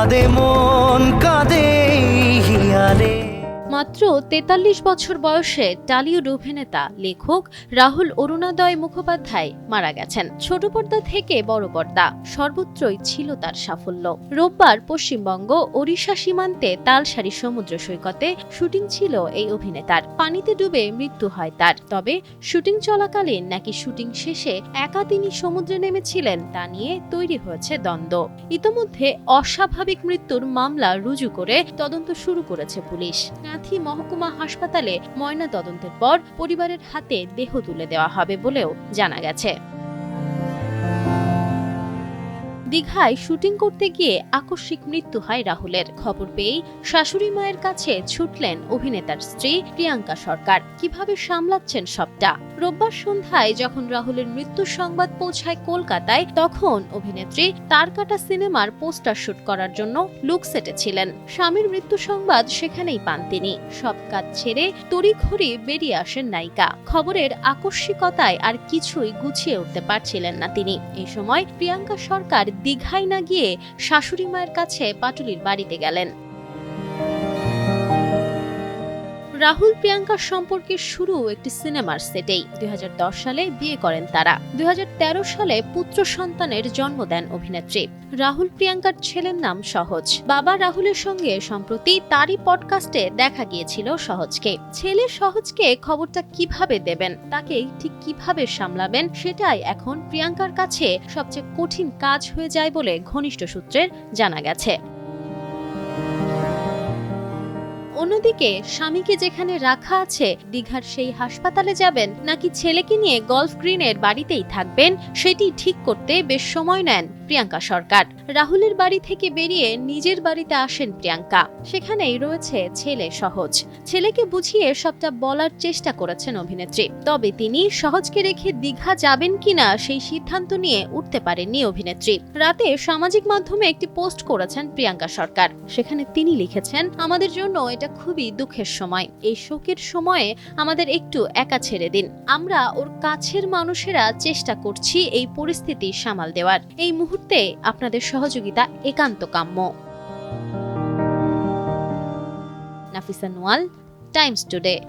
কাঁদে মন কাঁদে হিয়ারে। মাত্র ৪৩ বছর বয়সে টলিউড অভিনেতা লেখক রাহুল অরুণোদয় মুখোপাধ্যায় মারা গেছেন। ছোট পর্দা থেকে বড় পর্দা সর্বত্রই ছিল তার সাফল্য। রোববার পশ্চিমবঙ্গ ওড়িশা সীমান্তে তালসারি সমুদ্র সৈকতে শুটিং ছিল এই অভিনেতার। পানিতে ডুবে মৃত্যু হয় তার। তবে শুটিং চলাকালীন নাকি শুটিং শেষে একা তিনি সমুদ্রে নেমেছিলেন তা নিয়ে তৈরি হয়েছে দ্বন্দ্ব। ইতোমধ্যে অস্বাভাবিক মৃত্যুর মামলা রুজু করে তদন্ত শুরু করেছে পুলিশ। মহকুমা হাসপাতালে ময়না তদন্তের পর পরিবারের হাতে দেহ তুলে দেওয়া হবে বলেও জানা গেছে। দীঘায় শুটিং করতে গিয়ে আকস্মিক মৃত্যু হয় রাহুলের। খবর পেয়েই শাশুড়ি মায়ের কাছে ছুটলেন অভিনেতার স্ত্রী প্রিয়াঙ্কা সরকার। কিভাবে সামলাচ্ছেন সবটা? রোববার সন্ধ্যায় যখন রাহুলের মৃত্যুর সংবাদ পৌঁছায় কলকাতায়, তখন অভিনেত্রী তারকাটা সিনেমার পোস্টার শুট করার জন্য লুক সেটে ছিলেন। স্বামীর মৃত্যু সংবাদ সেখানেই পান তিনি। সব কাজ ছেড়ে তড়িঘড়ি বেরিয়ে আসেন নায়িকা। খবরের আকস্মিকতায় আর কিছুই গুছিয়ে উঠতে পারছিলেন না তিনি। এই সময় প্রিয়াঙ্কা সরকার দীঘায় না গিয়ে শাশুড়ি মায়ের কাছে পাটুলির বাড়িতে গেলেন। রাহুল প্রিয়াঙ্কার সম্পর্কের শুরু একটি সিনেমার সেটেই। ২০১০ সালে বিয়ে করেন তারা। ২০১৩ সালে পুত্র সন্তানের জন্ম দেন অভিনেত্রী। রাহুল প্রিয়াঙ্কার ছেলের নাম সহজ। বাবা রাহুলের সঙ্গে সম্প্রতি তারই পডকাস্টে দেখা গিয়েছিল সহজকে। ছেলে সহজকে খবরটা কিভাবে দেবেন, তাকে ঠিক কিভাবে সামলাবেন, সেটাই এখন প্রিয়াঙ্কার কাছে সবচেয়ে কঠিন কাজ হয়ে যায় বলে ঘনিষ্ঠ সূত্রের জানা গেছে। অন্যদিকে স্বামীকে যেখানে রাখা আছে দীঘার সেই হাসপাতালে যাবেন নাকি ছেলেকে নিয়ে গলফ গ্রিনের বাড়িতেই থাকবেন, সেটি ঠিক করতে বেশ সময় নেন প্রিয়াঙ্কা সরকার। রাহুলের বাড়ি থেকে বেরিয়ে নিজের বাড়িতে আসেন প্রিয়াঙ্কা। সেখানেই রয়েছে ছেলে সহজ। ছেলেকে বুঝিয়ে সবটা বলার চেষ্টা করেছেন অভিনেত্রী। তবে তিনি সহজকে রেখে দীঘা যাবেন কিনা সেই সিদ্ধান্ত নিয়ে উঠতে পারেননি অভিনেত্রী। রাতে সামাজিক মাধ্যমে একটি পোস্ট করেছেন প্রিয়াঙ্কা সরকার। সেখানে তিনি লিখেছেন, আমাদের জন্য এটা খুবই দুঃখের সময়। এই শোকের সময়ে আমাদের একটু একা ছেড়ে দিন। আমরা ওর কাছের মানুষেরা চেষ্টা করছি এই পরিস্থিতি সামাল দেওয়ার। এই মুহূর্তে আপনাদের সহযোগিতা একান্ত কাম্য। Nafisa Noyal, Times today.